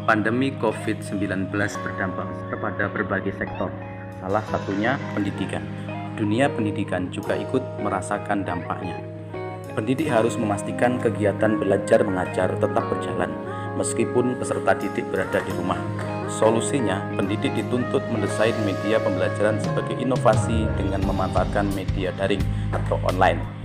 Pandemi COVID-19 berdampak kepada berbagai sektor, salah satunya pendidikan. Dunia pendidikan juga ikut merasakan dampaknya. Pendidik harus memastikan kegiatan belajar mengajar tetap berjalan, meskipun peserta didik berada di rumah. Solusinya, pendidik dituntut mendesain media pembelajaran sebagai inovasi dengan memanfaatkan media daring atau online.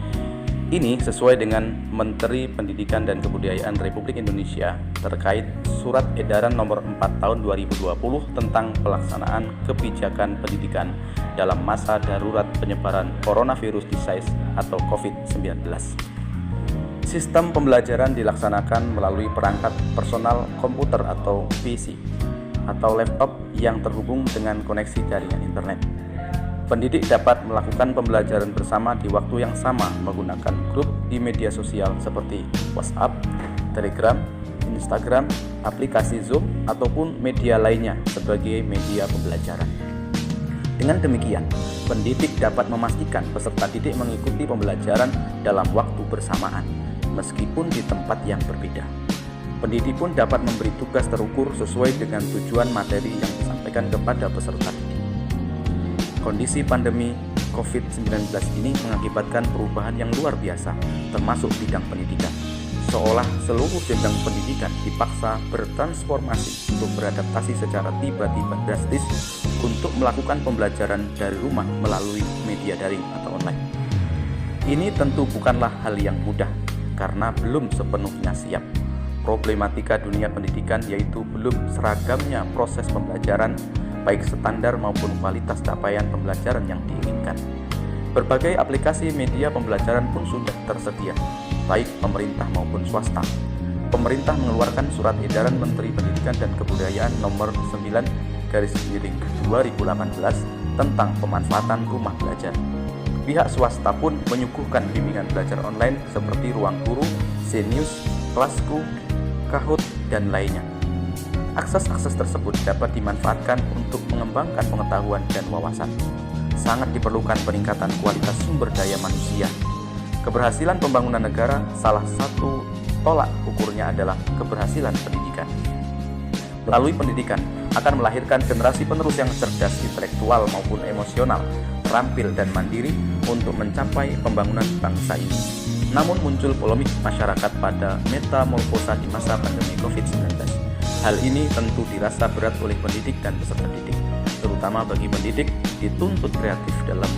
Ini sesuai dengan Menteri Pendidikan dan Kebudayaan Republik Indonesia terkait Surat Edaran Nomor 4 Tahun 2020 tentang pelaksanaan kebijakan pendidikan dalam masa darurat penyebaran coronavirus disease atau COVID-19. Sistem pembelajaran dilaksanakan melalui perangkat personal komputer atau PC atau laptop yang terhubung dengan koneksi jaringan internet. Pendidik dapat melakukan pembelajaran bersama di waktu yang sama menggunakan grup di media sosial seperti WhatsApp, Telegram, Instagram, aplikasi Zoom, ataupun media lainnya sebagai media pembelajaran. Dengan demikian, pendidik dapat memastikan peserta didik mengikuti pembelajaran dalam waktu bersamaan, meskipun di tempat yang berbeda. Pendidik pun dapat memberi tugas terukur sesuai dengan tujuan materi yang disampaikan kepada peserta didik. Kondisi pandemi COVID-19 ini mengakibatkan perubahan yang luar biasa, termasuk bidang pendidikan. Seolah seluruh jenjang pendidikan dipaksa bertransformasi untuk beradaptasi secara tiba-tiba drastis untuk melakukan pembelajaran dari rumah melalui media daring atau online. Ini tentu bukanlah hal yang mudah, karena belum sepenuhnya siap. Problematika dunia pendidikan yaitu belum seragamnya proses pembelajaran, baik standar maupun kualitas capaian pembelajaran yang diinginkan. Berbagai aplikasi media pembelajaran pun sudah tersedia, baik pemerintah maupun swasta. Pemerintah mengeluarkan Surat Edaran Menteri Pendidikan dan Kebudayaan Nomor 9/2018 tentang pemanfaatan rumah belajar. Pihak swasta pun menyuguhkan bimbingan belajar online seperti Ruang Guru, Zenius, Kelasku, Kahoot, dan lainnya. Akses-akses tersebut dapat dimanfaatkan untuk mengembangkan pengetahuan dan wawasan. Sangat diperlukan peningkatan kualitas sumber daya manusia. Keberhasilan pembangunan negara salah satu tolak ukurnya adalah keberhasilan pendidikan. Melalui pendidikan akan melahirkan generasi penerus yang cerdas intelektual maupun emosional, terampil dan mandiri untuk mencapai pembangunan bangsa ini. Namun muncul polemik masyarakat pada metamorfosa di masa pandemi COVID-19. Hal ini tentu dirasa berat oleh pendidik dan peserta didik, terutama bagi pendidik dituntut kreatif dalam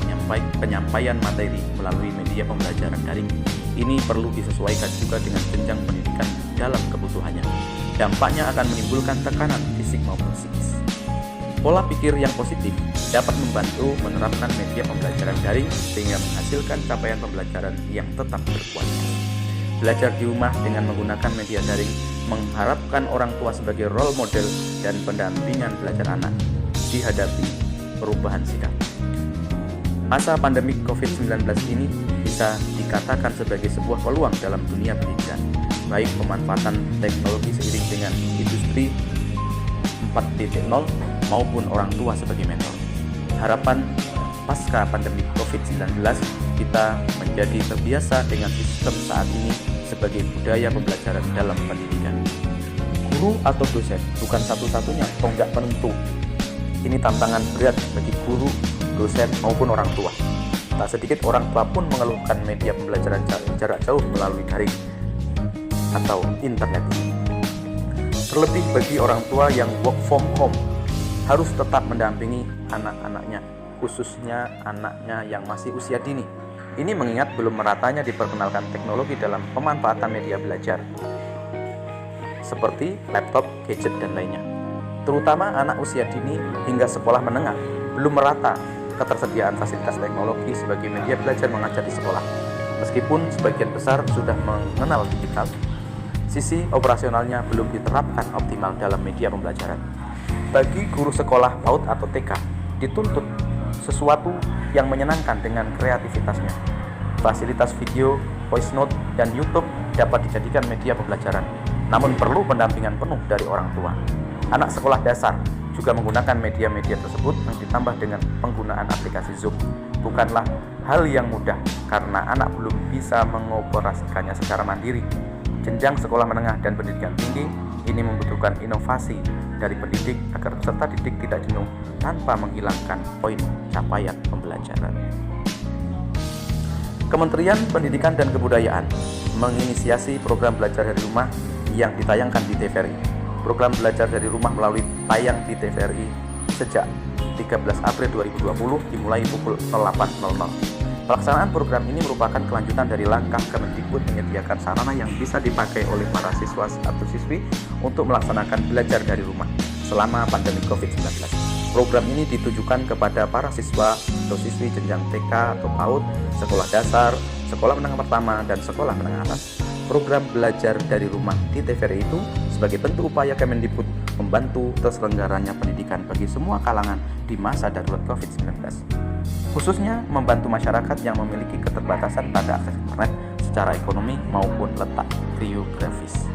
penyampaian materi melalui media pembelajaran daring. Ini perlu disesuaikan juga dengan jenjang pendidikan dalam kebutuhannya. Dampaknya akan menimbulkan tekanan fisik maupun psikis. Pola pikir yang positif dapat membantu menerapkan media pembelajaran daring sehingga menghasilkan capaian pembelajaran yang tetap berkualitas. Belajar di rumah dengan menggunakan media daring mengharapkan orang tua sebagai role model dan pendampingan belajar anak dihadapi perubahan sikap. Masa pandemi COVID-19 ini bisa dikatakan sebagai sebuah peluang dalam dunia pendidikan, baik pemanfaatan teknologi seiring dengan industri 4.0 maupun orang tua sebagai mentor. Harapan pasca pandemi COVID-19 kita menjadi terbiasa dengan sistem saat ini sebagai budaya pembelajaran dalam pendidikan. Guru atau dosen bukan satu-satunya tonggak penentu. Ini tantangan berat bagi guru, dosen maupun orang tua. Tak sedikit orang tua pun mengeluhkan media pembelajaran jarak jauh melalui daring atau internet. Terlebih bagi orang tua yang work from home, harus tetap mendampingi anak-anaknya, khususnya anaknya yang masih usia dini. Ini mengingat belum meratanya diperkenalkan teknologi dalam pemanfaatan media belajar, seperti laptop, gadget, dan lainnya. Terutama anak usia dini hingga sekolah menengah, belum merata ketersediaan fasilitas teknologi sebagai media belajar mengajar di sekolah. Meskipun sebagian besar sudah mengenal digital, sisi operasionalnya belum diterapkan optimal dalam media pembelajaran. Bagi guru sekolah PAUD atau TK, dituntut sesuatu yang menyenangkan dengan kreativitasnya. Fasilitas video, voice note, dan YouTube dapat dijadikan media pembelajaran, namun perlu pendampingan penuh dari orang tua. Anak sekolah dasar juga menggunakan media-media tersebut yang ditambah dengan penggunaan aplikasi Zoom. Bukanlah hal yang mudah karena anak belum bisa mengoperasikannya secara mandiri. Jenjang sekolah menengah dan pendidikan tinggi Ini membutuhkan inovasi dari pendidik agar peserta didik tidak jenuh tanpa menghilangkan poin capaian pembelajaran. Kementerian Pendidikan dan Kebudayaan menginisiasi program belajar dari rumah yang ditayangkan di TVRI. Program belajar dari rumah melalui tayang di TVRI sejak 13 April 2020 dimulai pukul 08.00. Pelaksanaan program ini merupakan kelanjutan dari langkah Kemendikbud menyediakan sarana yang bisa dipakai oleh para siswa atau siswi untuk melaksanakan belajar dari rumah selama pandemi COVID-19. Program ini ditujukan kepada para siswa atau siswi jenjang TK atau PAUD, sekolah dasar, sekolah menengah pertama, dan sekolah menengah atas. Program belajar dari rumah di TVRI itu sebagai bentuk upaya Kemendikbud membantu terselenggaranya pendidikan bagi semua kalangan di masa darurat COVID-19. Khususnya membantu masyarakat yang memiliki keterbatasan pada akses internet secara ekonomi maupun letak geografis.